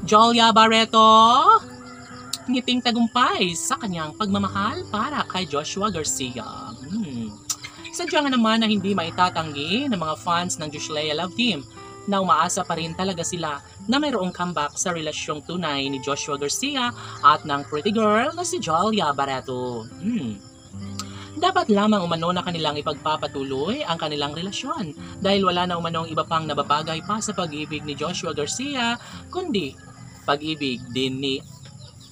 Jolia Barreto, ngiting tagumpay sa kanyang pagmamahal para kay Joshua Garcia. Sadya nga naman na hindi maitatanggi ng mga fans ng Joshua Love Team na umaasa pa rin talaga sila na mayroong comeback sa relasyong tunay ni Joshua Garcia at ng pretty girl na si Jolia Barreto. Dapat lamang umano na kanilang ipagpapatuloy ang kanilang relasyon dahil wala na umanong iba pang nababagay pa sa pag-ibig ni Joshua Garcia kundi pag-ibig din ni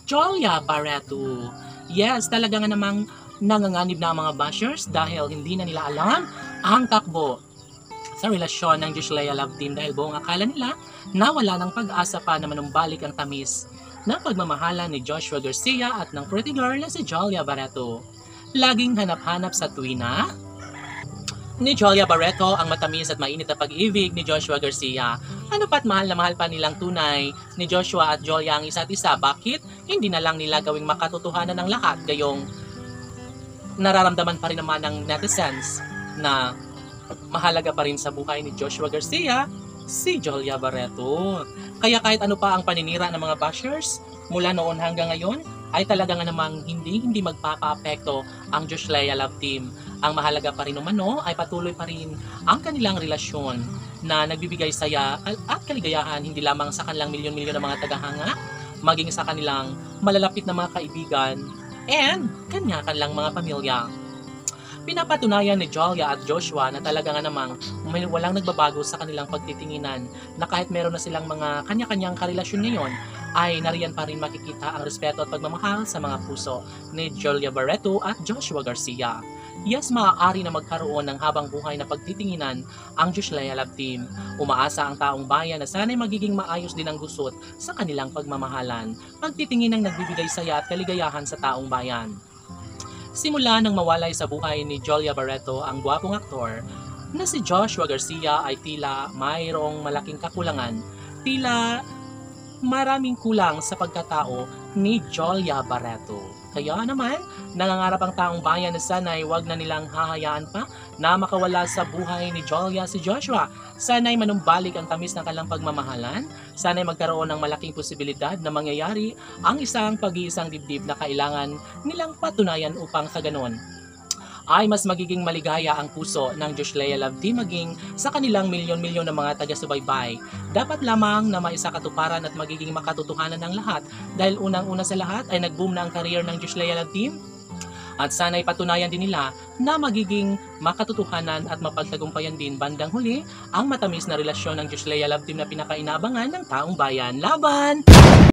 Jolia Barreto. Yes, talaga nga namang nanganganib na ang mga bashers dahil hindi na nila alam ang takbo sa relasyon ng Joshua Love Team dahil buong akala nila na wala ng pag-asa pa na manumbalik ang tamis ng pagmamahalan ni Joshua Garcia at ng pretty girl na si Jolia Barreto. Laging hanap-hanap sa tuwina ni Jolia Barreto ang matamis at mainit na pag-ibig ni Joshua Garcia. Ano pa't mahal na mahal pa nilang tunay ni Joshua at Jolia ang isa't isa, bakit hindi na lang nila gawing makatotohanan ng lahat gayong nararamdaman pa rin naman ng netizens na mahalaga pa rin sa buhay ni Joshua Garcia si Jolia Barreto. Kaya kahit ano pa ang paninira ng mga bashers mula noon hanggang ngayon ay talaga nga namang hindi magpapa-apekto ang Joshua Love Team. Ang mahalaga pa rin umano ay patuloy pa rin ang kanilang relasyon na nagbibigay saya at kaligayahan hindi lamang sa kanilang milyon-milyon na mga tagahanga, maging sa kanilang malalapit na mga kaibigan and kanilang mga pamilya. Pinapatunayan ni Jolia at Joshua na talaga nga namang walang nagbabago sa kanilang pagtitinginan na kahit meron na silang mga kanya-kanyang karelasyon ngayon ay nariyan pa rin makikita ang respeto at pagmamahal sa mga puso ni Jolia Barreto at Joshua Garcia. Yes, maaari na magkaroon ng habang buhay na pagtitinginan ang Joshua Love Team. Umaasa ang taong bayan na sana'y magiging maayos din ang gusot sa kanilang pagmamahalan. Pagtitingin ang nagbibigay saya at kaligayahan sa taong bayan. Simula nang mawalay sa buhay ni Jolia Barreto ang gwapong aktor na si Joshua Garcia ay tila mayroong malaking kakulangan. Tila maraming kulang sa pagkatao ni Jolia Barreto. Kaya naman, nangangarap ang taong bayan na sana'y wag na nilang hahayaan pa na makawala sa buhay ni Jolia si Joshua. Sana'y manumbalik ang tamis ng kanilang pagmamahalan. Sana'y magkaroon ng malaking posibilidad na mangyayari ang isang pag-iisang dibdib na kailangan nilang patunayan upang sa ganon ay mas magiging maligaya ang puso ng Joshua Love Team maging sa kanilang milyon-milyon na mga taga-subaybay. Dapat lamang na maisakatuparan at magiging makatotohanan ng lahat dahil unang-una sa lahat ay nag-boom na ang career ng Joshua Love Team at sana'y patunayan din nila na magiging makatotohanan at mapagtagumpayan din bandang huli ang matamis na relasyon ng Joshua Love Team na pinakainabangan ng taong bayan. Laban!